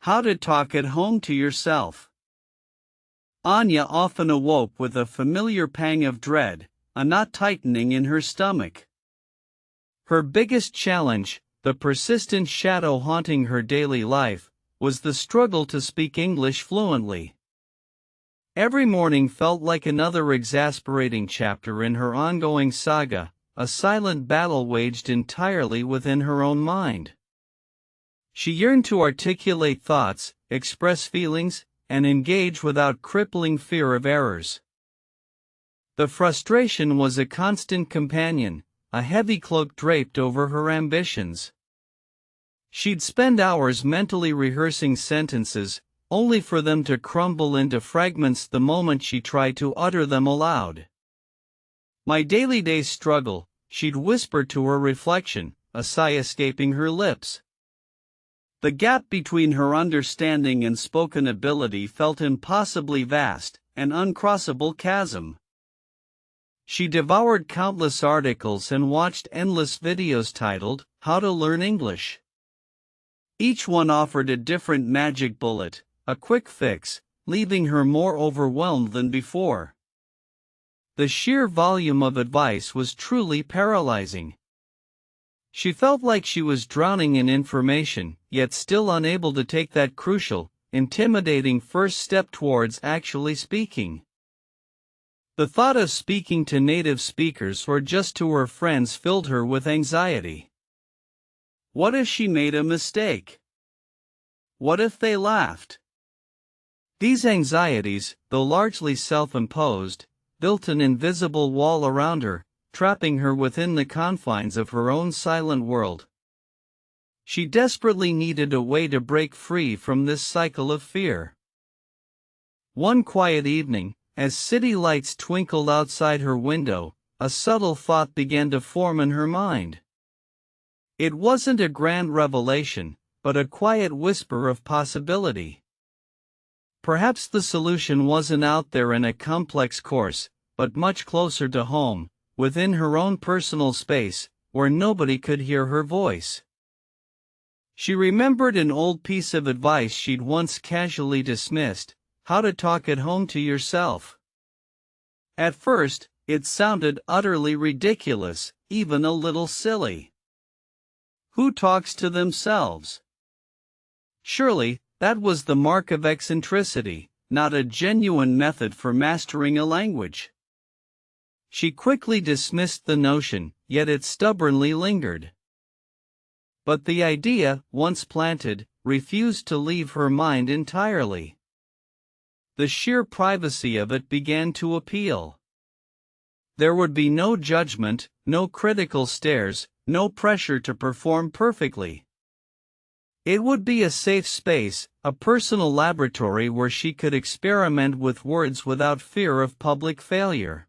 How to talk at home to yourself. Anya often awoke with a familiar pang of dread, a knot tightening in her stomach. Her biggest challenge, the persistent shadow haunting her daily life, was the struggle to speak English fluently. Every morning felt like another exasperating chapter in her ongoing saga, a silent battle waged entirely within her own mind. She yearned to articulate thoughts, express feelings, and engage without crippling fear of errors. The frustration was a constant companion, a heavy cloak draped over her ambitions. She'd spend hours mentally rehearsing sentences, only for them to crumble into fragments the moment she tried to utter them aloud. "My daily day's struggle," she'd whisper to her reflection, a sigh escaping her lips. The gap between her understanding and spoken ability felt impossibly vast, an uncrossable chasm. She devoured countless articles and watched endless videos titled, "How to Learn English." Each one offered a different magic bullet, a quick fix, leaving her more overwhelmed than before. The sheer volume of advice was truly paralyzing. She felt like she was drowning in information, yet still unable to take that crucial, intimidating first step towards actually speaking. The thought of speaking to native speakers or just to her friends filled her with anxiety. What if she made a mistake? What if they laughed? These anxieties, though largely self-imposed, built an invisible wall around her, trapping her within the confines of her own silent world. She desperately needed a way to break free from this cycle of fear. One quiet evening, as city lights twinkled outside her window, a subtle thought began to form in her mind. It wasn't a grand revelation, but a quiet whisper of possibility. Perhaps the solution wasn't out there in a complex course, but much closer to home, within her own personal space, where nobody could hear her voice. She remembered an old piece of advice she'd once casually dismissed: how to talk at home to yourself. At first, it sounded utterly ridiculous, even a little silly. Who talks to themselves? Surely, that was the mark of eccentricity, not a genuine method for mastering a language. She quickly dismissed the notion, yet it stubbornly lingered. But the idea, once planted, refused to leave her mind entirely. The sheer privacy of it began to appeal. There would be no judgment, no critical stares, no pressure to perform perfectly. It would be a safe space, a personal laboratory where she could experiment with words without fear of public failure.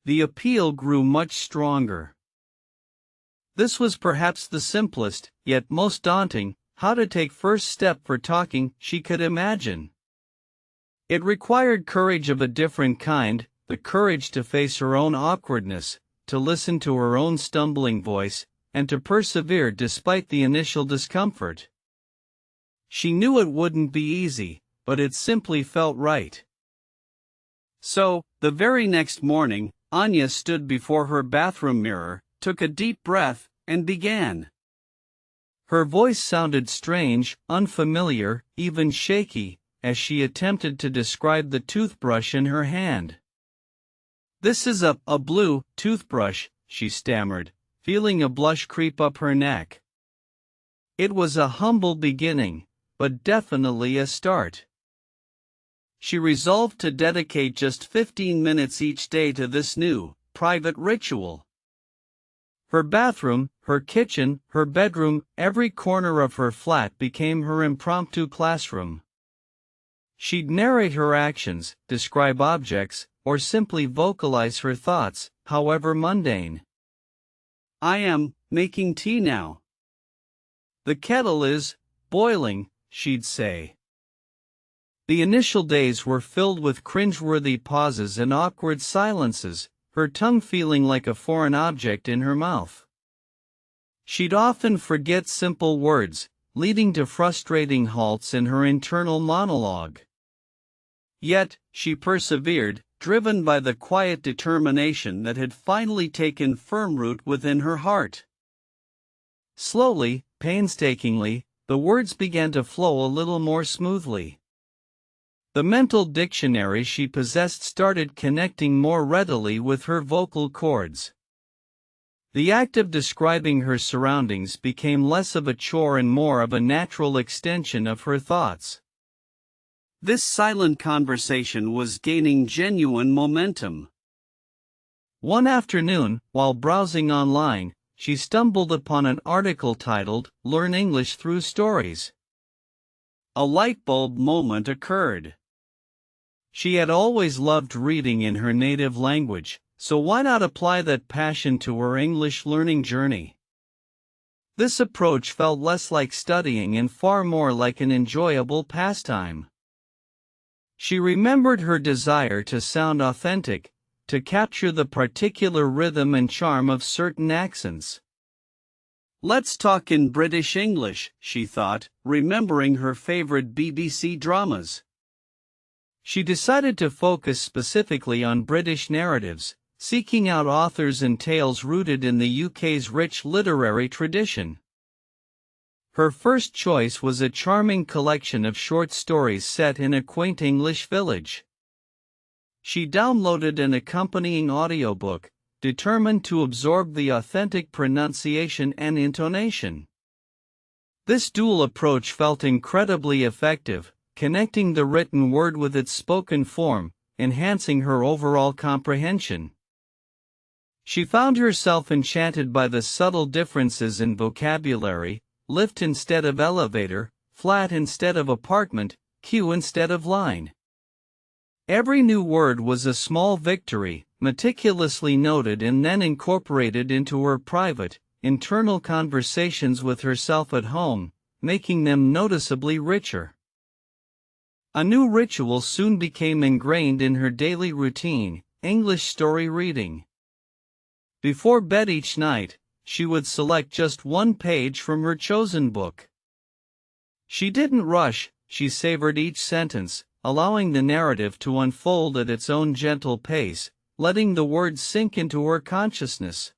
The appeal grew much stronger. This was perhaps the simplest, yet most daunting, how to take first step for talking she could imagine. It required courage of a different kind, the courage to face her own awkwardness, to listen to her own stumbling voice, and to persevere despite the initial discomfort. She knew it wouldn't be easy, but it simply felt right. So, the very next morning, Anya stood before her bathroom mirror, took a deep breath, and began. Her voice sounded strange, unfamiliar, even shaky, as she attempted to describe the toothbrush in her hand. "This is a blue toothbrush," she stammered, feeling a blush creep up her neck. It was a humble beginning, but definitely a start. She resolved to dedicate just 15 minutes each day to this new, private ritual. Her bathroom, her kitchen, her bedroom, every corner of her flat became her impromptu classroom. She'd narrate her actions, describe objects, or simply vocalize her thoughts, however mundane. "I am making tea now. The kettle is boiling," she'd say. The initial days were filled with cringeworthy pauses and awkward silences, her tongue feeling like a foreign object in her mouth. She'd often forget simple words, leading to frustrating halts in her internal monologue. Yet, she persevered, driven by the quiet determination that had finally taken firm root within her heart. Slowly, painstakingly, the words began to flow a little more smoothly. The mental dictionary she possessed started connecting more readily with her vocal cords. The act of describing her surroundings became less of a chore and more of a natural extension of her thoughts. This silent conversation was gaining genuine momentum. One afternoon, while browsing online, she stumbled upon an article titled, "Learn English Through Stories." A light bulb moment occurred. She had always loved reading in her native language, so why not apply that passion to her English learning journey? This approach felt less like studying and far more like an enjoyable pastime. She remembered her desire to sound authentic, to capture the particular rhythm and charm of certain accents. "Let's talk in British English," she thought, remembering her favorite BBC dramas. She decided to focus specifically on British narratives, seeking out authors and tales rooted in the UK's rich literary tradition. Her first choice was a charming collection of short stories set in a quaint English village. She downloaded an accompanying audiobook, determined to absorb the authentic pronunciation and intonation. This dual approach felt incredibly effective, connecting the written word with its spoken form, enhancing her overall comprehension. She found herself enchanted by the subtle differences in vocabulary: lift instead of elevator, flat instead of apartment, queue instead of line. Every new word was a small victory, meticulously noted and then incorporated into her private, internal conversations with herself at home, making them noticeably richer. A new ritual soon became ingrained in her daily routine: English story reading. Before bed each night, she would select just one page from her chosen book. She didn't rush, she savored each sentence, allowing the narrative to unfold at its own gentle pace, letting the words sink into her consciousness.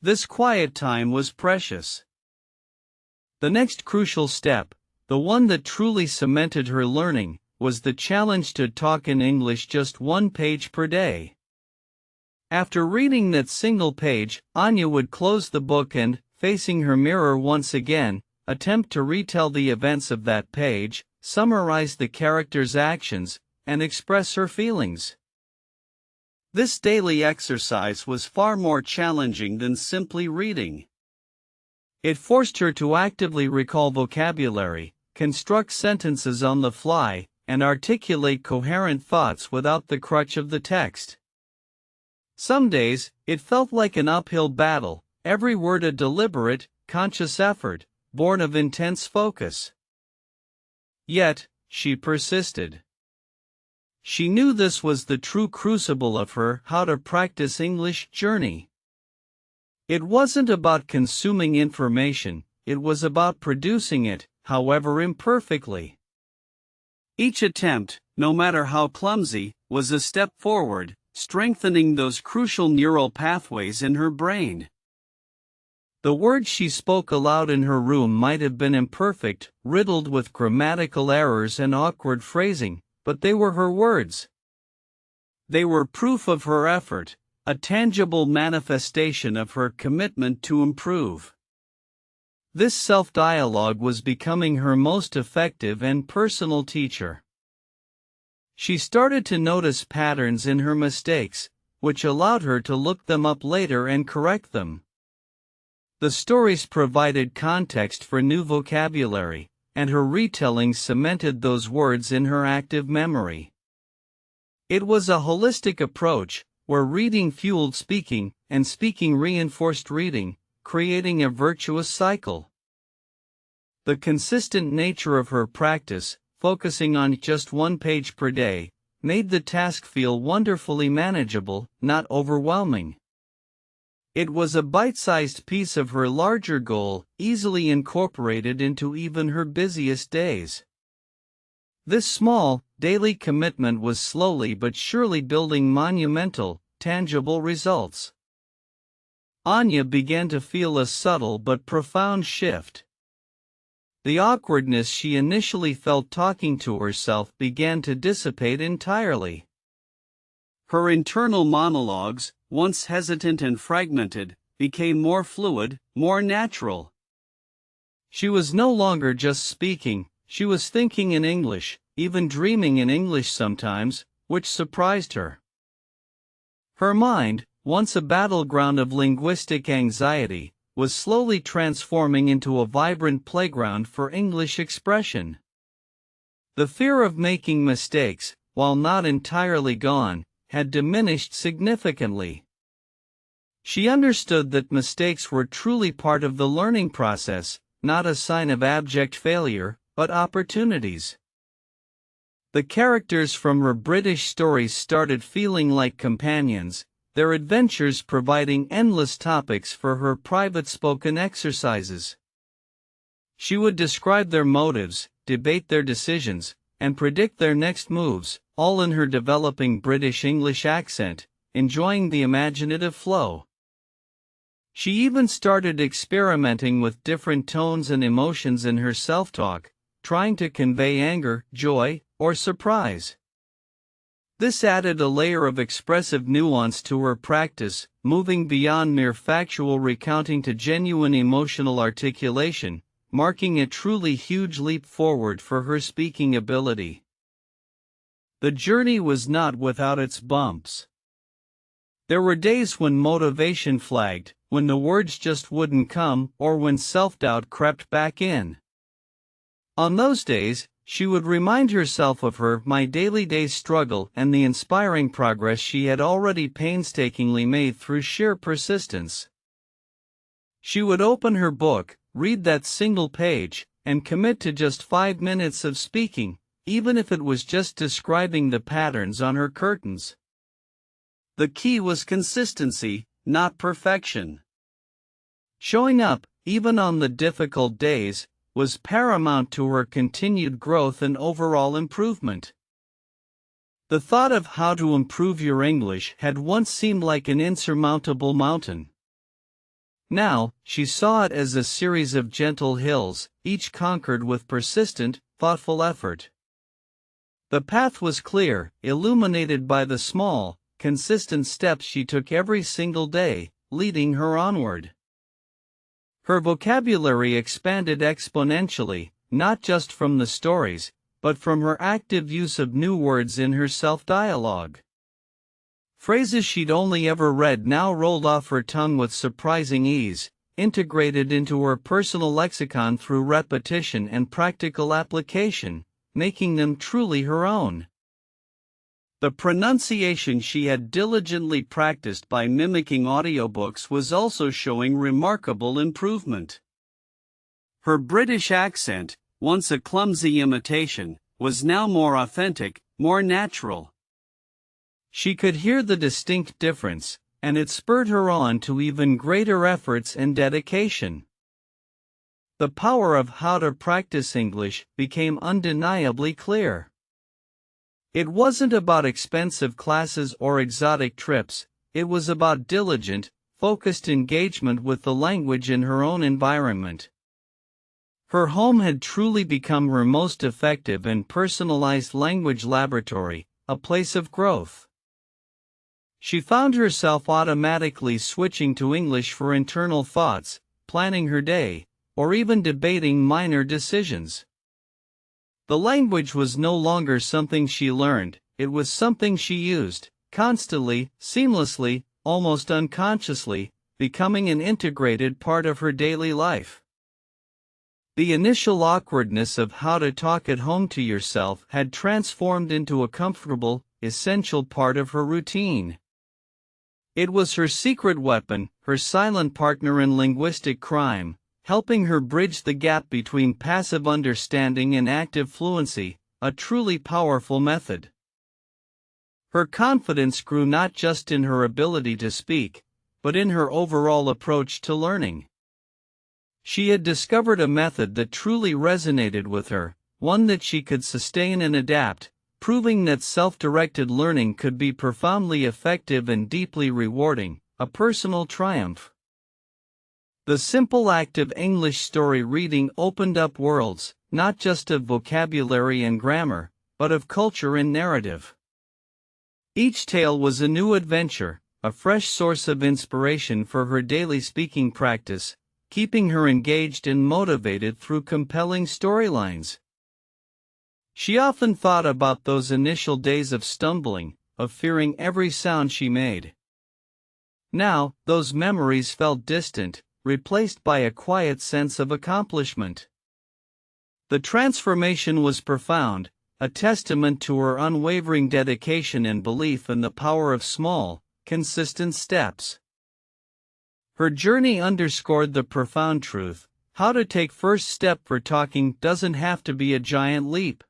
This quiet time was precious. The next crucial step, the one that truly cemented her learning, was the challenge to talk in English just one page per day. After reading that single page, Anya would close the book and, facing her mirror once again, attempt to retell the events of that page, summarize the characters' actions, and express her feelings. This daily exercise was far more challenging than simply reading. It forced her to actively recall vocabulary, construct sentences on the fly, and articulate coherent thoughts without the crutch of the text. Some days, it felt like an uphill battle, every word a deliberate, conscious effort, born of intense focus. Yet, she persisted. She knew this was the true crucible of her how to practice English journey. It wasn't about consuming information, it was about producing it, however imperfectly. Each attempt, no matter how clumsy, was a step forward, strengthening those crucial neural pathways in her brain. The words she spoke aloud in her room might have been imperfect, riddled with grammatical errors and awkward phrasing, but they were her words. They were proof of her effort, a tangible manifestation of her commitment to improve. This self-dialogue was becoming her most effective and personal teacher. She started to notice patterns in her mistakes, which allowed her to look them up later and correct them. The stories provided context for new vocabulary, and her retelling cemented those words in her active memory. It was a holistic approach, where reading fueled speaking, and speaking reinforced reading, creating a virtuous cycle. The consistent nature of her practice, focusing on just one page per day, made the task feel wonderfully manageable, not overwhelming. It was a bite-sized piece of her larger goal, easily incorporated into even her busiest days. This small, daily commitment was slowly but surely building monumental, tangible results. Anya began to feel a subtle but profound shift. The awkwardness she initially felt talking to herself began to dissipate entirely. Her internal monologues, once hesitant and fragmented, became more fluid, more natural. She was no longer just speaking, she was thinking in English, even dreaming in English sometimes, which surprised her. Her mind, once a battleground of linguistic anxiety, was slowly transforming into a vibrant playground for English expression. The fear of making mistakes, while not entirely gone, had diminished significantly. She understood that mistakes were truly part of the learning process, not a sign of abject failure, but opportunities. The characters from her British stories started feeling like companions, their adventures providing endless topics for her private spoken exercises. She would describe their motives, debate their decisions, and predict their next moves, all in her developing British English accent, enjoying the imaginative flow. She even started experimenting with different tones and emotions in her self-talk, trying to convey anger, joy, or surprise. This added a layer of expressive nuance to her practice, moving beyond mere factual recounting to genuine emotional articulation, marking a truly huge leap forward for her speaking ability. The journey was not without its bumps. There were days when motivation flagged, when the words just wouldn't come, or when self-doubt crept back in. On those days, she would remind herself of her My Daily struggle and the inspiring progress she had already painstakingly made through sheer persistence. She would open her book, read that single page, and commit to just 5 minutes of speaking, even if it was just describing the patterns on her curtains. The key was consistency, not perfection. Showing up, even on the difficult days, was paramount to her continued growth and overall improvement. The thought of how to improve your English had once seemed like an insurmountable mountain. Now, she saw it as a series of gentle hills, each conquered with persistent, thoughtful effort. The path was clear, illuminated by the small, consistent steps she took every single day, leading her onward. Her vocabulary expanded exponentially, not just from the stories, but from her active use of new words in her self-dialogue. Phrases she'd only ever read now rolled off her tongue with surprising ease, integrated into her personal lexicon through repetition and practical application, making them truly her own. The pronunciation she had diligently practiced by mimicking audiobooks was also showing remarkable improvement. Her British accent, once a clumsy imitation, was now more authentic, more natural. She could hear the distinct difference, and it spurred her on to even greater efforts and dedication. The power of how to practice English became undeniably clear. It wasn't about expensive classes or exotic trips, it was about diligent, focused engagement with the language in her own environment. Her home had truly become her most effective and personalized language laboratory, a place of growth. She found herself automatically switching to English for internal thoughts, planning her day, or even debating minor decisions. The language was no longer something she learned, it was something she used, constantly, seamlessly, almost unconsciously, becoming an integrated part of her daily life. The initial awkwardness of how to talk at home to yourself had transformed into a comfortable, essential part of her routine. It was her secret weapon, her silent partner in linguistic crime, helping her bridge the gap between passive understanding and active fluency, a truly powerful method. Her confidence grew not just in her ability to speak, but in her overall approach to learning. She had discovered a method that truly resonated with her, one that she could sustain and adapt, proving that self-directed learning could be profoundly effective and deeply rewarding, a personal triumph. The simple act of English story reading opened up worlds, not just of vocabulary and grammar, but of culture and narrative. Each tale was a new adventure, a fresh source of inspiration for her daily speaking practice, keeping her engaged and motivated through compelling storylines. She often thought about those initial days of stumbling, of fearing every sound she made. Now, those memories felt distant, replaced by a quiet sense of accomplishment. The transformation was profound, a testament to her unwavering dedication and belief in the power of small, consistent steps. Her journey underscored the profound truth: how to take first step for talking doesn't have to be a giant leap.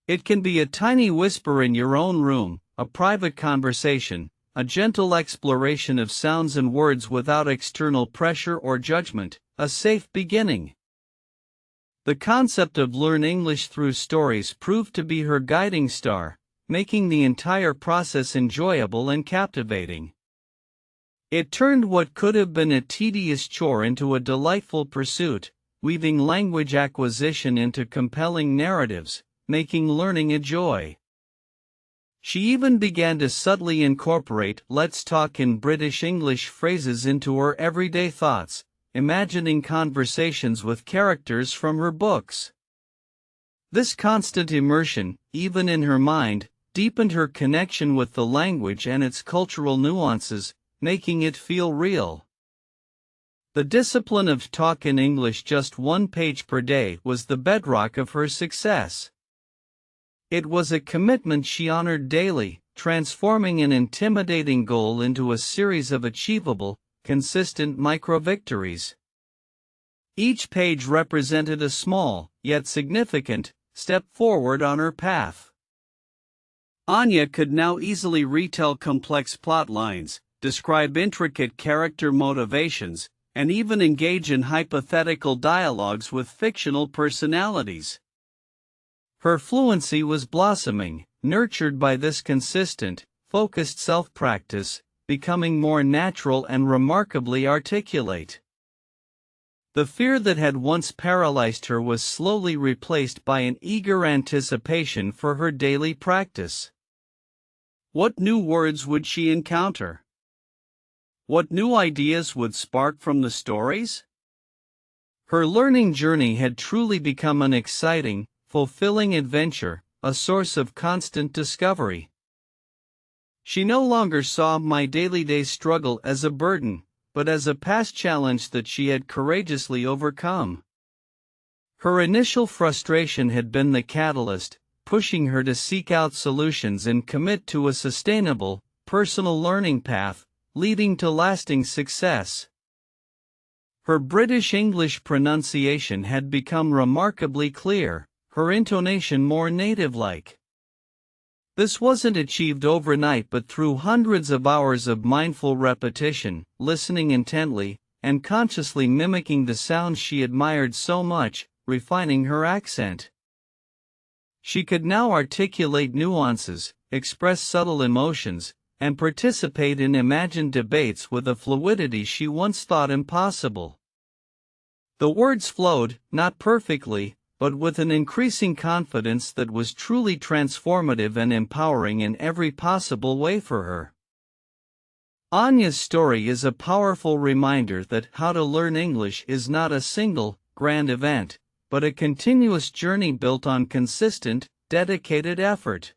It can be a tiny whisper in your own room, a private conversation, a gentle exploration of sounds and words without external pressure or judgment, a safe beginning. The concept of learn English through stories proved to be her guiding star, making the entire process enjoyable and captivating. It turned what could have been a tedious chore into a delightful pursuit, weaving language acquisition into compelling narratives, making learning a joy. She even began to subtly incorporate "let's talk" in British English phrases into her everyday thoughts, imagining conversations with characters from her books. This constant immersion, even in her mind, deepened her connection with the language and its cultural nuances, making it feel real. The discipline of talk in English just 1 page per day was the bedrock of her success. It was a commitment she honored daily, transforming an intimidating goal into a series of achievable, consistent micro-victories. Each page represented a small, yet significant, step forward on her path. Anya could now easily retell complex plot lines, describe intricate character motivations, and even engage in hypothetical dialogues with fictional personalities. Her fluency was blossoming, nurtured by this consistent, focused self-practice, becoming more natural and remarkably articulate. The fear that had once paralyzed her was slowly replaced by an eager anticipation for her daily practice. What new words would she encounter? What new ideas would spark from the stories? Her learning journey had truly become an exciting, fulfilling adventure, a source of constant discovery. She no longer saw my daily struggle as a burden, but as a past challenge that she had courageously overcome. Her initial frustration had been the catalyst, pushing her to seek out solutions and commit to a sustainable, personal learning path, leading to lasting success. Her British English pronunciation had become remarkably clear, her intonation more native-like. This wasn't achieved overnight but through hundreds of hours of mindful repetition, listening intently, and consciously mimicking the sounds she admired so much, refining her accent. She could now articulate nuances, express subtle emotions, and participate in imagined debates with a fluidity she once thought impossible. The words flowed, not perfectly, but with an increasing confidence that was truly transformative and empowering in every possible way for her. Anya's story is a powerful reminder that how to learn English is not a single, grand event, but a continuous journey built on consistent, dedicated effort.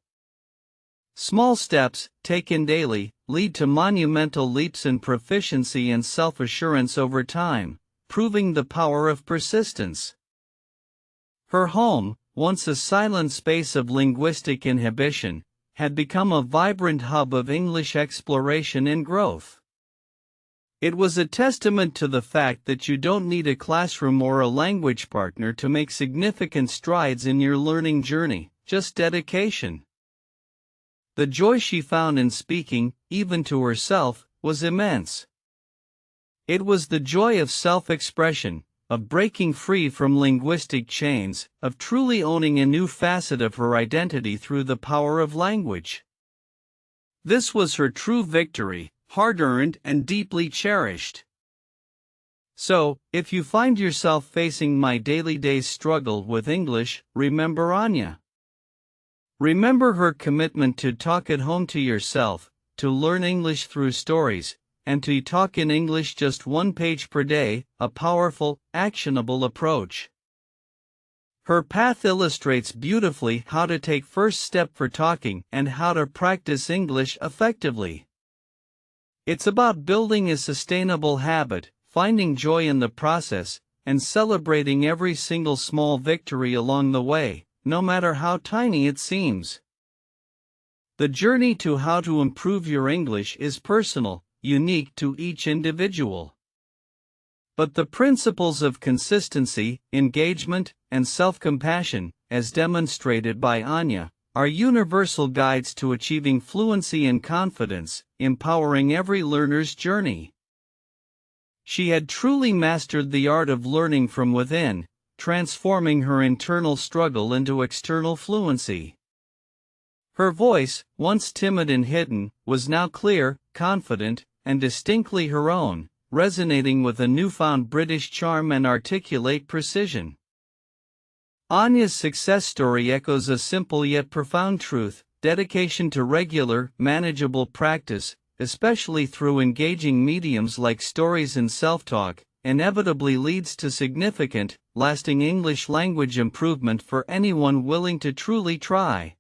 Small steps, taken daily, lead to monumental leaps in proficiency and self-assurance over time, proving the power of persistence. Her home, once a silent space of linguistic inhibition, had become a vibrant hub of English exploration and growth. It was a testament to the fact that you don't need a classroom or a language partner to make significant strides in your learning journey, just dedication. The joy she found in speaking, even to herself, was immense. It was the joy of self-expression, of breaking free from linguistic chains, of truly owning a new facet of her identity through the power of language. This was her true victory, hard-earned and deeply cherished. So, if you find yourself facing my daily day's struggle with English, remember Anya. Remember her commitment to talk at home to yourself, to learn English through stories, and to talk in English just one page per day, a powerful, actionable approach. Her path illustrates beautifully how to take first step for talking and how to practice English effectively. It's about building a sustainable habit, finding joy in the process, and celebrating every single small victory along the way, no matter how tiny it seems. The journey to how to improve your English is personal, unique to each individual. But the principles of consistency, engagement, and self-compassion, as demonstrated by Anya, are universal guides to achieving fluency and confidence, empowering every learner's journey. She had truly mastered the art of learning from within, transforming her internal struggle into external fluency. Her voice, once timid and hidden, was now clear, confident, and distinctly her own, resonating with a newfound British charm and articulate precision. Anya's success story echoes a simple yet profound truth: dedication to regular, manageable practice, especially through engaging mediums like stories and self-talk, inevitably leads to significant, lasting English language improvement for anyone willing to truly try.